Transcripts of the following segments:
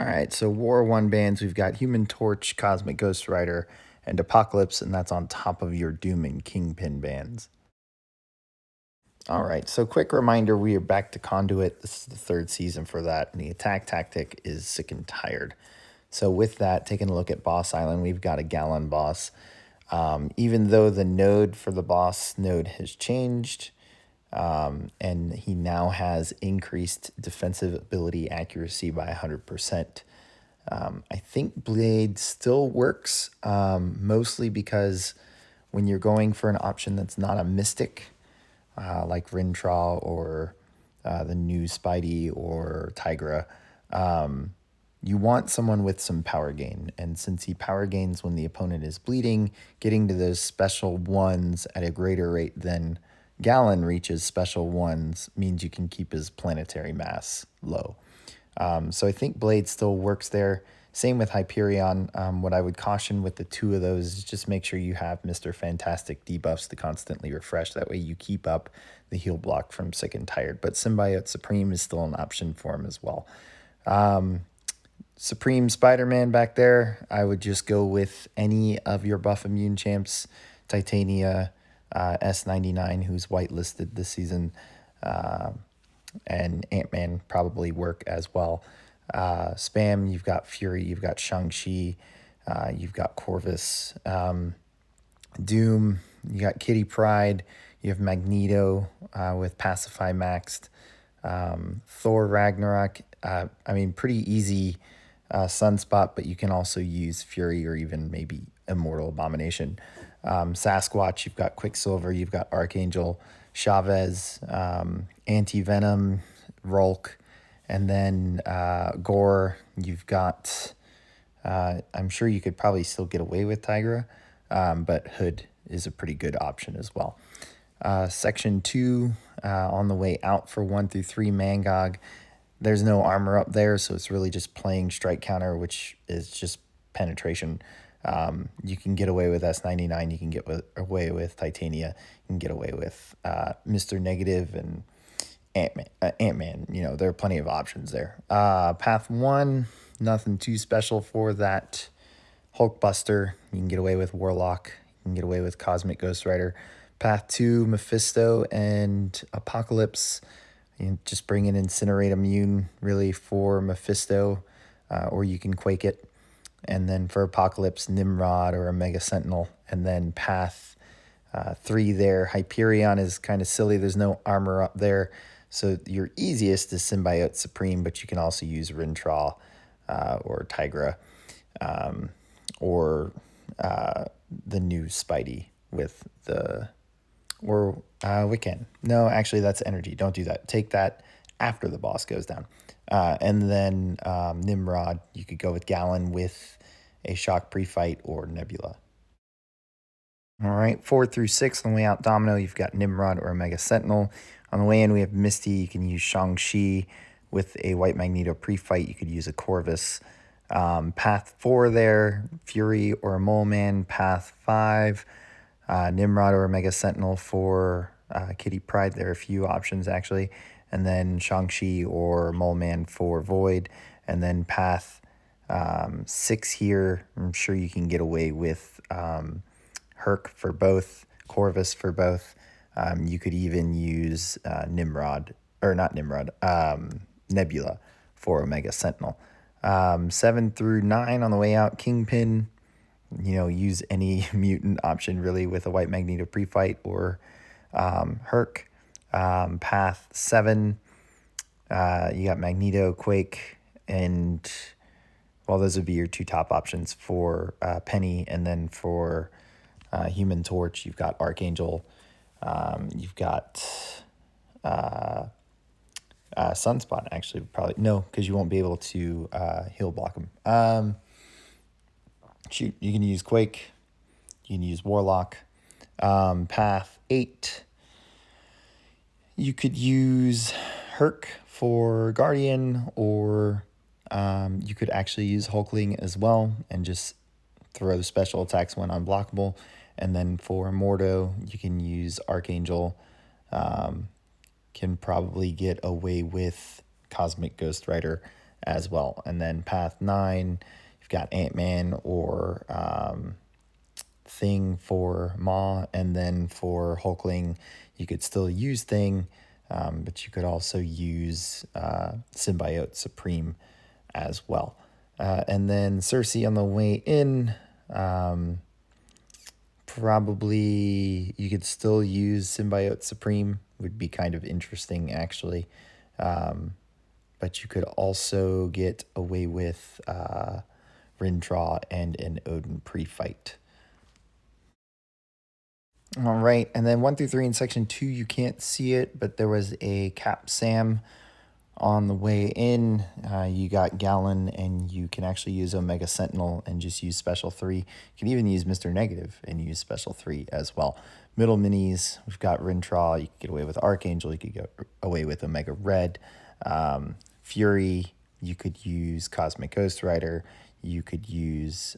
All right, so War 1 bands, we've got Human Torch, Cosmic Ghost Rider, and Apocalypse, and that's on top of your Doom and Kingpin bands. All right, so quick reminder, we are back to Conduit. This is the third season for that, and the attack tactic is Sick and Tired. So with that, taking a look at Boss Island, we've got a Gallon boss. Even though the node for the boss node has changed, and he now has increased defensive ability accuracy by 100%. I think Blade still works, mostly because when you're going for an option that's not a mystic, like Rintrah or the new Spidey or Tigra, you want someone with some power gain. And since he power gains when the opponent is bleeding, getting to those special ones at a greater rate than Gallon reaches special ones means you can keep his planetary mass low. So I think Blade still works there. Same with Hyperion. What I would caution with the two of those is just make sure you have Mr. Fantastic debuffs to constantly refresh. That way you keep up the heal block from Sick and Tired. But Symbiote Supreme is still an option for him as well. Supreme Spider-Man back there, I would just go with any of your buff immune champs. Titania, S99, who's whitelisted this season, and Ant-Man probably work as well. Spam, you've got Fury, you've got Shang-Chi, you've got Corvus. Doom, you got Kitty Pryde, you have Magneto with Pacify maxed. Thor Ragnarok, pretty easy Sunspot, but you can also use Fury or even maybe Immortal Abomination. Sasquatch, you've got Quicksilver, you've got Archangel, Chavez, Anti-Venom, Rolk, and then Gore, you've got, I'm sure you could probably still get away with Tigra, but Hood is a pretty good option as well. Section 2, on the way out for 1 through 3, Mangog. There's no armor up there, so it's really just playing strike counter, which is just penetration. You can get away with S99, you can get away with Titania, you can get away with Mr. Negative and Ant-Man. There are plenty of options there. Path 1, nothing too special for that. Hulkbuster, you can get away with Warlock, you can get away with Cosmic Ghost Rider. Path 2, Mephisto and Apocalypse. You just bring in Incinerate Immune, really, for Mephisto, or you can Quake it. And then for Apocalypse, Nimrod or a Mega Sentinel. And then Path 3 there, Hyperion is kind of silly. There's no armor up there. So your easiest is Symbiote Supreme, but you can also use Rintrah or Tigra, or the new Spidey with the... Or Wiccan. No, actually, that's energy. Don't do that. Take that after the boss goes down. And then Nimrod, you could go with Gallon with a Shock Pre-Fight or Nebula. All right, 4 through 6 on the way out, Domino, you've got Nimrod or a Mega Sentinel. On the way in, we have Misty. You can use Shang-Chi with a White Magneto Pre-Fight. You could use a Corvus. Path 4 there, Fury or a Mole Man. Path 5, Nimrod or Mega Sentinel for Kitty Pryde. There are a few options, actually. And then Shang-Chi or Mole Man for Void. And then Path 6 here, I'm sure you can get away with Herc for both, Corvus for both. You could even use Nebula for Omega Sentinel. 7 through 9 on the way out, Kingpin. Use any mutant option really with a White Magneto Pre-Fight or Herc. Path 7, you got Magneto, Quake, and those would be your two top options for Penny. And then for Human Torch, you've got Archangel, you've got Sunspot, actually, probably. No, because you won't be able to heal block him. You can use Quake, you can use Warlock. Path 8, you could use Herc for Guardian, or you could actually use Hulkling as well and just throw the special attacks when unblockable. And then for Mordo, you can use Archangel. Can probably get away with Cosmic Ghost Rider as well. And then path 9, you've got Ant-Man or Thing for Maw, and then for Hulkling, you could still use Thing, but you could also use Symbiote Supreme as well. And then Cersei on the way in, probably you could still use Symbiote Supreme, would be kind of interesting actually. But you could also get away with Rindraw and an Odin pre-fight. All right, and then 1 through 3 in section 2, you can't see it, but there was a Cap Sam on the way in. You got Gallon, and you can actually use Omega Sentinel and just use Special 3. You can even use Mr. Negative and use Special 3 as well. Middle minis, we've got Rintraw. You could get away with Archangel. You could get away with Omega Red. Fury, you could use Cosmic Ghost Rider. You could use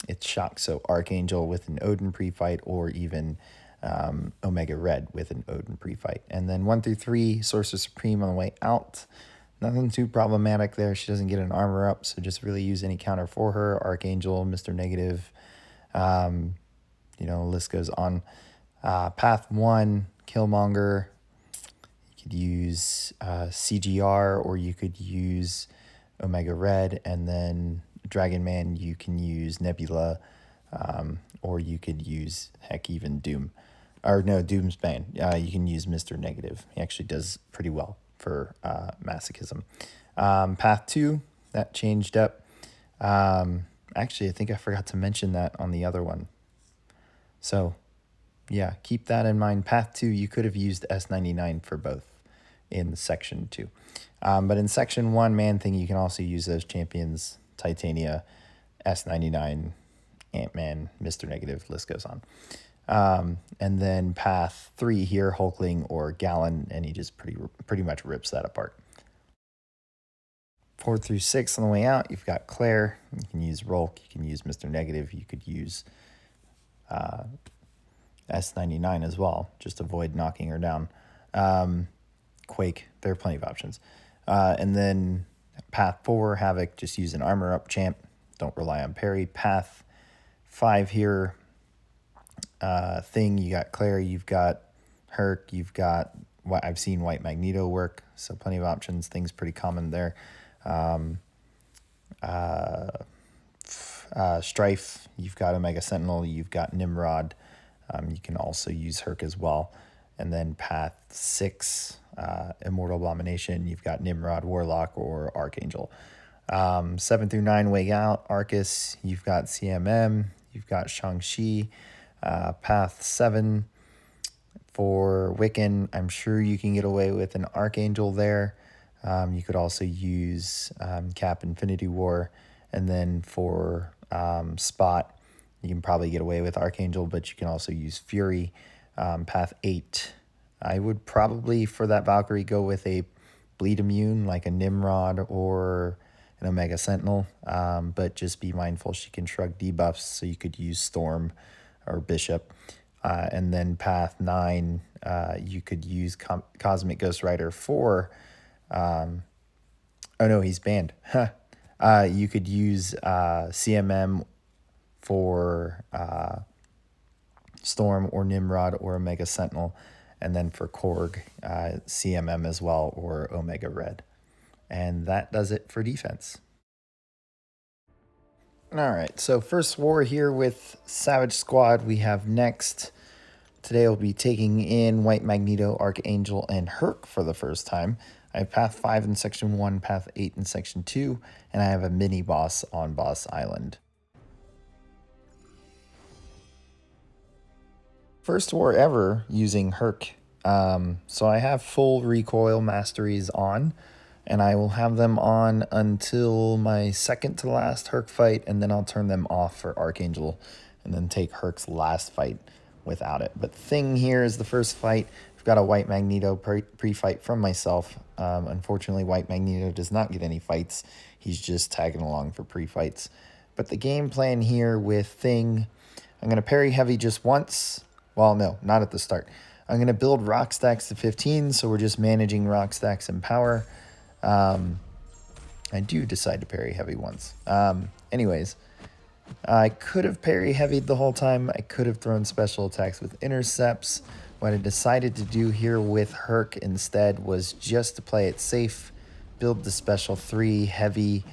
it's Shock, so Archangel with an Odin pre-fight, or even Omega Red with an Odin pre-fight. And then 1 through 3, Sorcerer Supreme on the way out. Nothing too problematic there. She doesn't get an armor up, so just really use any counter for her. Archangel, Mr. Negative, list goes on. Path 1, Killmonger. You could use CGR, or you could use Omega Red, and then Dragon Man, you can use Nebula, or you could use, heck, even Doom. Or no, Doom's banned. You can use Mr. Negative. He actually does pretty well for masochism. Path 2, that changed up. Actually, I think I forgot to mention that on the other one. So, yeah, keep that in mind. Path 2, you could have used S99 for both in section 2. But in section 1, Man-Thing, you can also use those champions, Titania, S99, Ant-Man, Mr. Negative, list goes on. And then path 3 here, Hulkling or Gallon, and he just pretty much rips that apart. 4 through 6 on the way out, you've got Claire. You can use Rolk, you can use Mr. Negative, you could use S99 as well, just avoid knocking her down. Quake, there are plenty of options. And then path 4, Havoc, just use an armor up champ, don't rely on parry. Path 5 here, Thing, you got Claire, you've got Herc, you've got what I've seen White Magneto work, so plenty of options. Thing's pretty common there. Stryfe, you've got Omega Sentinel, you've got Nimrod. You can also use Herc as well. And then path 6, Immortal Abomination, you've got Nimrod, Warlock, or Archangel. 7 through 9 way out, Arcus, you've got CMM, you've got Shang-Chi. Path 7 for Wiccan, I'm sure you can get away with an Archangel there. You could also use Cap Infinity War. And then for Spot, you can probably get away with Archangel, but you can also use Fury. Path 8, I would probably, for that Valkyrie, go with a bleed immune, like a Nimrod or an Omega Sentinel. But just be mindful, she can shrug debuffs, so you could use Storm or Bishop. And then path 9, you could use Cosmic Ghost Rider for... oh no, he's banned. You could use CMM for Storm or Nimrod or Omega Sentinel. And then for Korg, CMM as well, or Omega Red. And that does it for defense. All right, so first war here with Savage Squad we have next. Today we'll be taking in White Magneto, Archangel, and Herc for the first time. I have path 5 in section 1, path 8 in section 2, and I have a mini boss on Boss Island. First war ever using Herc. So I have full recoil masteries on, and I will have them on until my second to last Herc fight, and then I'll turn them off for Archangel, and then take Herc's last fight without it. But Thing here is the first fight. I've got a White Magneto pre-fight from myself. Unfortunately, White Magneto does not get any fights. He's just tagging along for pre-fights. But the game plan here with Thing, I'm going to parry heavy just once. Well, no, not at the start. I'm going to build rock stacks to 15, so we're just managing rock stacks and power. I do decide to parry heavy once. Anyways, I could have parry heavied the whole time. I could have thrown special attacks with intercepts. What I decided to do here with Herc instead was just to play it safe, build the special 3 heavy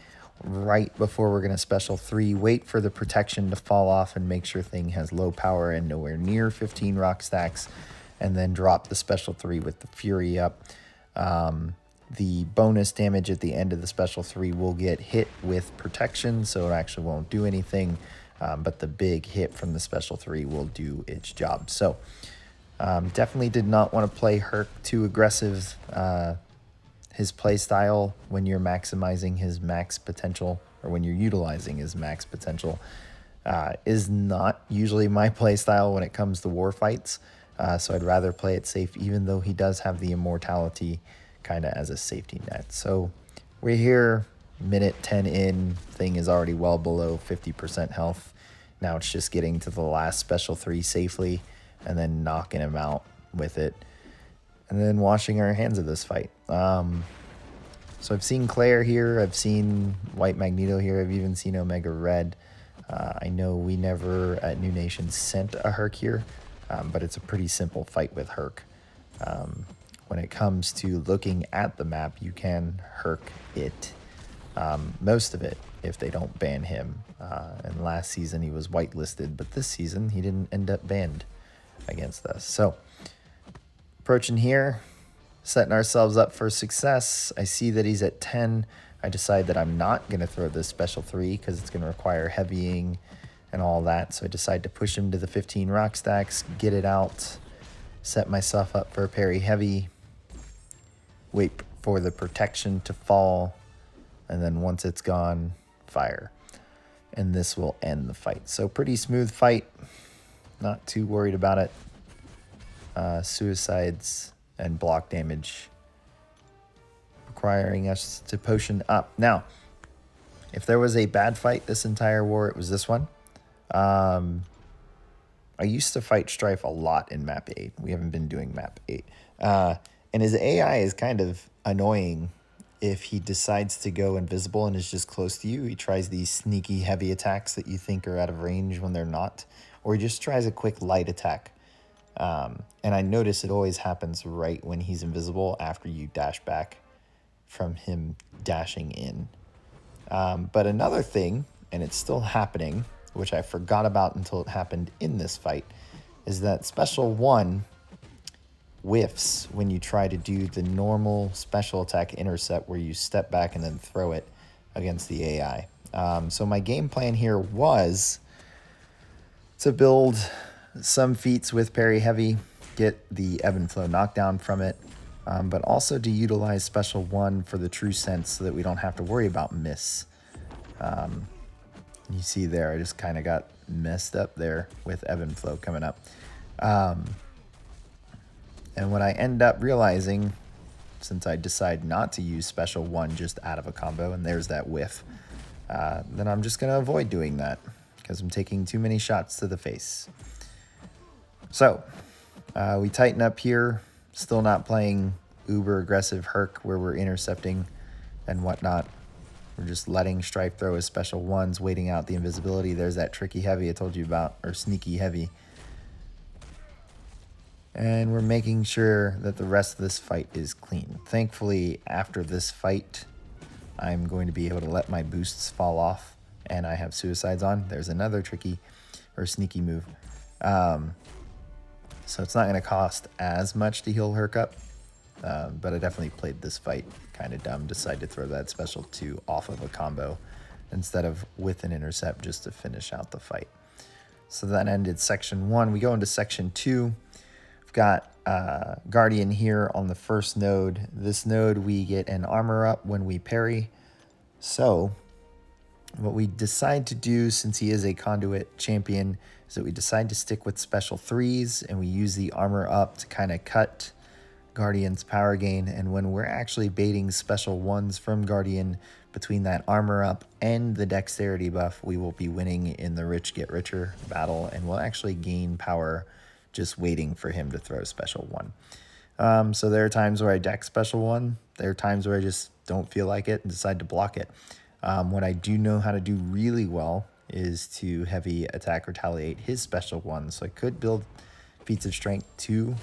right before we're going to special 3, wait for the protection to fall off and make sure thing has low power and nowhere near 15 rock stacks, and then drop the special 3 with the Fury up. The bonus damage at the end of the special 3 will get hit with protection, so it actually won't do anything, but the big hit from the special 3 will do its job. So definitely did not want to play Herc too aggressive. His play style when you're maximizing his max potential, or when you're utilizing his max potential, is not usually my play style when it comes to war fights. So I'd rather play it safe, even though he does have the immortality kind of as a safety net. So we're here, minute 10 in, thing is already well below 50% health. Now it's just getting to the last special 3 safely and then knocking him out with it, and then washing our hands of this fight. So I've seen Claire here, I've seen White Magneto here, I've even seen Omega Red. I know we never at New Nation sent a Herc here, but it's a pretty simple fight with Herc. When it comes to looking at the map, you can Herc it, most of it, if they don't ban him. And last season he was whitelisted, but this season he didn't end up banned against us. So approaching here, setting ourselves up for success. I see that he's at 10. I decide that I'm not going to throw this special 3 because it's going to require heavying and all that. So I decide to push him to the 15 rock stacks, get it out, set myself up for a parry heavy, wait for the protection to fall, and then once it's gone, fire. And this will end the fight. So pretty smooth fight. Not too worried about it. Suicides and block damage requiring us to potion up. Now, if there was a bad fight this entire war, it was this one. I used to fight Stryfe a lot in map 8. We haven't been doing map 8. And his AI is kind of annoying. If he decides to go invisible and is just close to you, he tries these sneaky heavy attacks that you think are out of range when they're not, or he just tries a quick light attack. And I notice it always happens right when he's invisible after you dash back from him dashing in. But another thing, and it's still happening, which I forgot about until it happened in this fight, is that special 1 whiffs when you try to do the normal special attack intercept where you step back and then throw it against the AI. So my game plan here was to build some feats with parry heavy, get the ebb and flow knockdown from it, but also to utilize special 1 for the true sense so that we don't have to worry about miss. You see there, I just kind of got messed up there with ebb and flow coming up. And what I end up realizing, since I decide not to use special 1 just out of a combo, and there's that whiff, then I'm just going to avoid doing that because I'm taking too many shots to the face. So we tighten up here, still not playing uber aggressive Herc where we're intercepting and whatnot. We're just letting Stryfe throw his special 1s, waiting out the invisibility. There's that tricky heavy I told you about, or sneaky heavy. And we're making sure that the rest of this fight is clean. Thankfully, after this fight, I'm going to be able to let my boosts fall off, and I have suicides on. There's another tricky or sneaky move. So it's not going to cost as much to heal Herc up, but I definitely played this fight kind of dumb. Decided to throw that special 2 off of a combo instead of with an intercept just to finish out the fight. So that ended section 1. We go into section 2. We've got Guardian here on the first node. This node we get an armor up when we parry. So what we decide to do, since he is a conduit champion, is that we decide to stick with special 3s and we use the armor up to kind of cut Guardian's power gain. And when we're actually baiting special 1s from Guardian between that armor up and the dexterity buff, we will be winning in the rich get richer battle, and we'll actually gain power just waiting for him to throw special 1. So there are times where I deck special 1. There are times where I just don't feel like it and decide to block it. What I do know how to do really well is to heavy attack retaliate his special 1. So I could build feats of strength to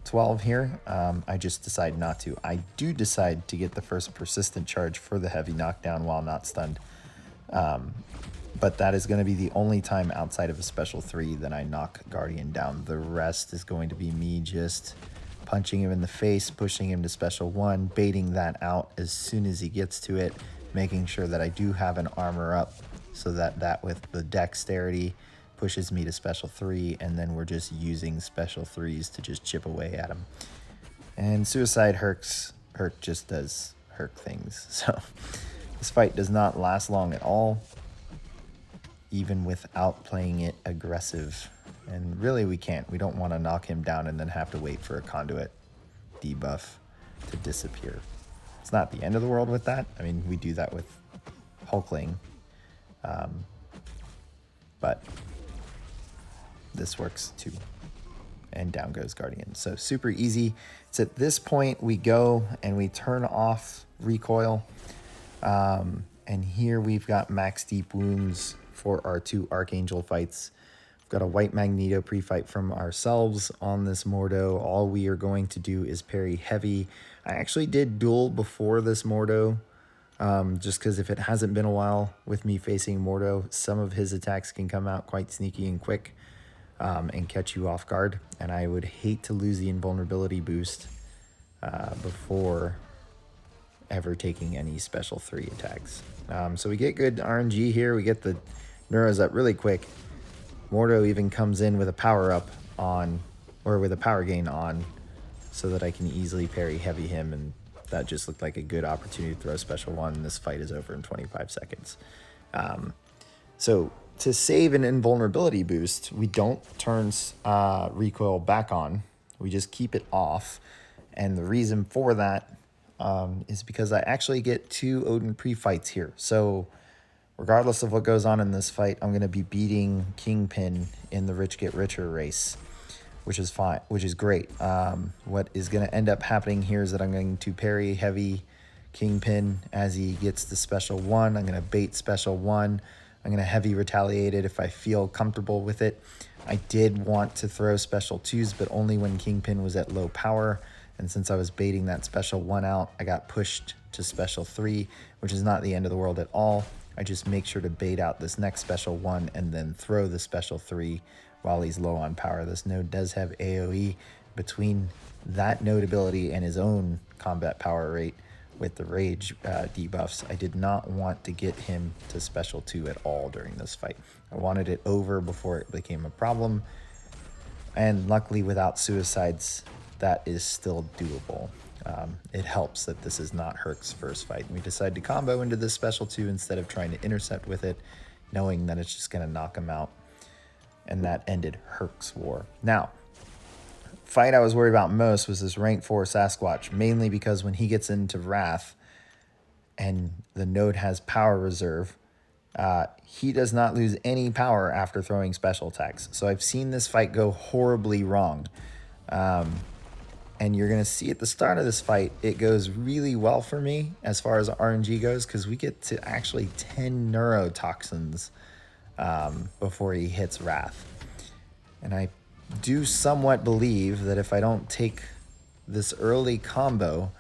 12 here. I just decide not to. I do decide to get the first persistent charge for the heavy knockdown while not stunned. But that is going to be the only time outside of a special 3 that I knock Guardian down. The rest is going to be me just punching him in the face, pushing him to special 1, baiting that out as soon as he gets to it, making sure that I do have an armor up so that with the dexterity pushes me to special 3, and then we're just using special 3s to just chip away at him. And Suicide Herc just does Herc things. So this fight does not last long at all, even without playing it aggressive. And really we can't. We don't want to knock him down and then have to wait for a conduit debuff to disappear. It's not the end of the world with that. I mean, we do that with Hulkling. But this works too. And down goes Guardian. So super easy. It's at this point we go and we turn off recoil. And here we've got max deep wounds for our 2 Archangel fights. We've got a White Magneto pre-fight from ourselves on this Mordo. All we are going to do is parry heavy. I actually did duel before this Mordo, just because if it hasn't been a while with me facing Mordo, some of his attacks can come out quite sneaky and quick and catch you off guard. And I would hate to lose the invulnerability boost before ever taking any special 3 attacks. So we get good RNG here. We get the neuros up really quick. Mordo even comes in with a power up on, or with a power gain on, so that I can easily parry heavy him, and that just looked like a good opportunity to throw a special 1, and this fight is over in 25 seconds. So to save an invulnerability boost, we don't turn recoil back on. We just keep it off, and the reason for that is because I actually get 2 Odin pre-fights here. So regardless of what goes on in this fight, I'm going to be beating Kingpin in the Rich Get Richer race, which is fine, which is great. What is going to end up happening here is that I'm going to parry heavy Kingpin as he gets the special 1. I'm going to bait special 1. I'm going to heavy retaliate it if I feel comfortable with it. I did want to throw special 2s, but only when Kingpin was at low power. And since I was baiting that special 1 out, I got pushed to special 3, which is not the end of the world at all. I just make sure to bait out this next special 1 and then throw the special 3 while he's low on power. This node does have AoE. Between that node ability and his own combat power rate with the rage debuffs, I did not want to get him to special 2 at all during this fight. I wanted it over before it became a problem. And luckily without suicides, that is still doable. It helps that this is not Herc's first fight. We decided to combo into this special 2 instead of trying to intercept with it, knowing that it's just going to knock him out. And that ended Herc's war. Now, fight I was worried about most was this rank 4 Sasquatch, mainly because when he gets into Wrath and the node has power reserve, he does not lose any power after throwing special attacks. So I've seen this fight go horribly wrong. And you're going to see at the start of this fight, it goes really well for me as far as RNG goes, because we get to actually 10 neurotoxins before he hits Wrath. And I do somewhat believe that if I don't take this early combo,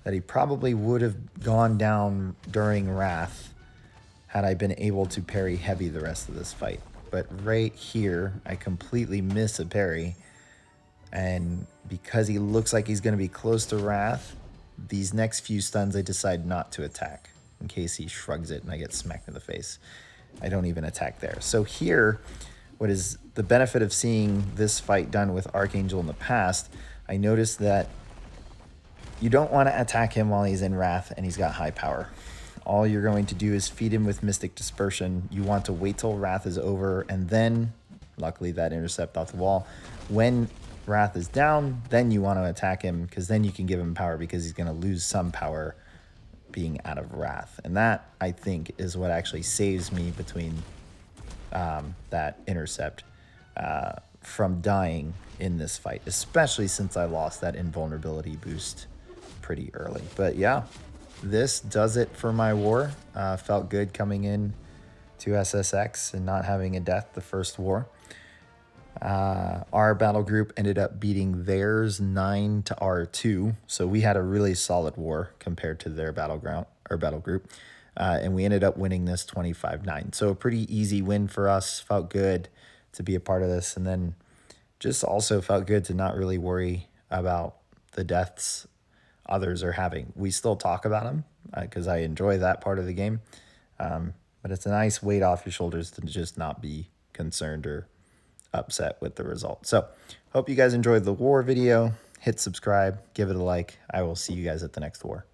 that he probably would have gone down during Wrath had I been able to parry heavy the rest of this fight. But right here, I completely miss a parry. And because he looks like he's going to be close to Wrath, these next few stuns I decide not to attack in case he shrugs it and I get smacked in the face. I don't even attack there. So here, what is the benefit of seeing this fight done with Archangel in the past, I noticed that you don't want to attack him while he's in Wrath and he's got high power. All you're going to do is feed him with Mystic Dispersion. You want to wait till Wrath is over, and then, luckily that intercept off the wall, when Wrath is down, then you want to attack him, because then you can give him power, because he's going to lose some power being out of Wrath. And that, I think, is what actually saves me between that intercept from dying in this fight, especially since I lost that invulnerability boost pretty early. But yeah, this does it for my war. Felt good coming in to SSx and not having a death the first war. Our battle group ended up beating theirs 9 to our 2, so we had a really solid war compared to their battleground or battle group, and we ended up winning this 25-9. So a pretty easy win for us. Felt good to be a part of this, and then just also felt good to not really worry about the deaths others are having. We still talk about them because I enjoy that part of the game, but it's a nice weight off your shoulders to just not be concerned or upset with the result. So hope you guys enjoyed the war video. Hit subscribe, give it a like. I will see you guys at the next war.